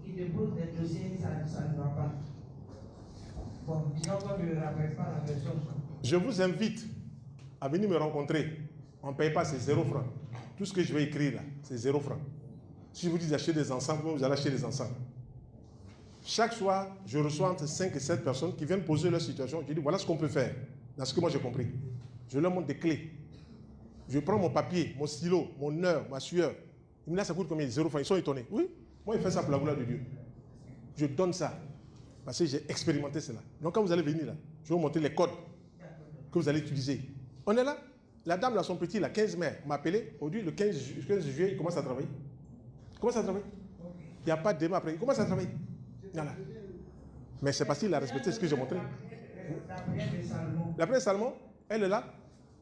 qui dépose des dossiers, ça ne va pas. Bon, disons qu'on ne rappelle pas la version. Je vous invite à venir me rencontrer. On ne paye pas, c'est 0 francs. Tout ce que je vais écrire là, c'est 0 francs. Si je vous dis d'acheter des ensembles, vous allez acheter des ensembles. Chaque soir, je reçois entre 5 et 7 personnes qui viennent poser leur situation. Je dis, voilà ce qu'on peut faire, dans ce que moi j'ai compris. Je leur montre des clés. Je prends mon papier, mon stylo, mon heure, ma sueur. Ils me disent, ça coûte combien? 0 francs. Ils sont étonnés. Oui, moi, il fait ça pour la gloire de Dieu. Je donne ça, parce que j'ai expérimenté cela. Donc, quand vous allez venir là, je vais vous montrer les codes que vous allez utiliser. On est là. La dame, là, son petit, là, 15 mai, m'a appelé. Aujourd'hui, le 15 juillet, il commence à travailler. Il commence à travailler. Il n'y a pas de débat après. Il commence à travailler. Voilà. Mais c'est parce qu'il a respecté ce que j'ai montré. La prière de Salomon, elle est là,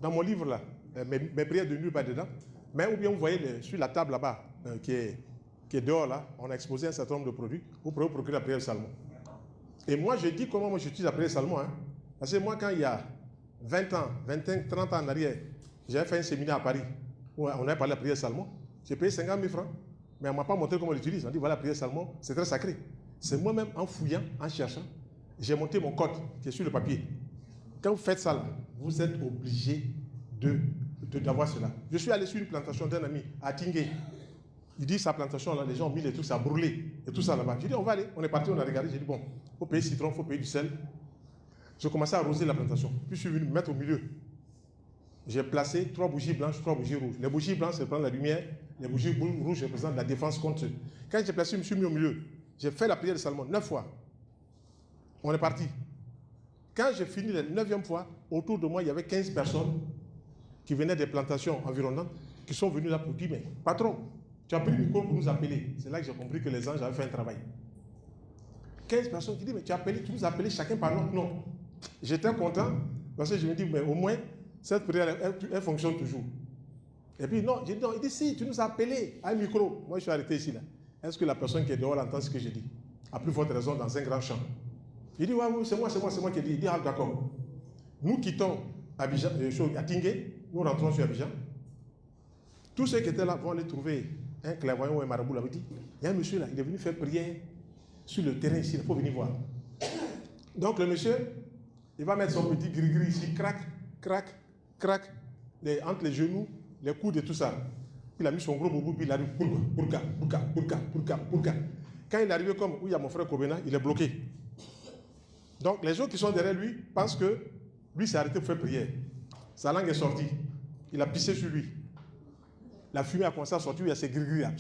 dans mon livre là. Mes prières de nuit, pas dedans. Mais ou bien vous voyez sur la table là-bas, qui est dehors là, on a exposé un certain nombre de produits. Vous pouvez vous procurer la prière de Salomon. Et moi, je dis comment moi j'utilise la prière de Salomon. Hein. Parce que moi, quand il y a 20 ans, 25, 30 ans en arrière, j'avais fait un séminaire à Paris où on avait parlé de la prière de Salomon. J'ai payé 50 000 francs. Mais on ne m'a pas montré comment on l'utilise. On dit voilà, la prière de Salomon, c'est très sacré. C'est moi-même, en fouillant, en cherchant, j'ai monté mon code qui est sur le papier. Quand vous faites ça, là, vous êtes obligé d'avoir cela. Je suis allé sur une plantation d'un ami à Tingé. Il dit sa plantation, là, les gens ont mis les trucs, ça a brûlé, et tout ça là-bas. J'ai dit, on va aller. On est parti, on a regardé. J'ai dit, bon, il faut payer citron, il faut payer du sel. J'ai commencé à arroser la plantation. Puis je suis venu me mettre au milieu. J'ai placé 3 bougies blanches, 3 bougies rouges. Les bougies blanches représentent la lumière, les bougies rouges représentent la défense contre eux. Quand j'ai placé, je me suis mis au milieu. J'ai fait la prière de Salomon 9 fois. On est parti. Quand j'ai fini la 9e fois, autour de moi, il y avait 15 personnes qui venaient des plantations environnantes, qui sont venues là pour dire, mais patron, tu as pris le micro pour nous appeler. C'est là que j'ai compris que les anges avaient fait un travail. 15 personnes qui disent, mais tu nous as appelés chacun par notre nom. J'étais content, parce que je me dis, mais au moins, cette prière, elle fonctionne toujours. Et puis, non, j'ai dit, non, il dit, si, tu nous as appelés à un micro. Moi, je suis arrêté ici, là. Est-ce que la personne qui est dehors entend ce que je dis? A plus forte raison dans un grand champ. Il dit, ouais, oui, c'est moi qui dis. Il dit, ah, d'accord. Nous quittons Abidjan, à Tingé, nous rentrons sur Abidjan. Tous ceux qui étaient là vont aller trouver un clairvoyant ou un marabout là. Il dit, il y a un monsieur là, il est venu faire prière sur le terrain ici, il faut venir voir. Donc le monsieur, il va mettre son petit gris-gris ici, crac, crac, crac, entre les genoux, les coudes et tout ça. Il a mis son gros boubou, puis il arrive, pourka. Quand il est arrivé comme où il y a mon frère Kobena, il est bloqué. Donc les gens qui sont derrière lui pensent que lui s'est arrêté pour faire prière. Sa langue est sortie. Il a pissé sur lui. La fumée a commencé à sortir, il y a ses gris-gris là.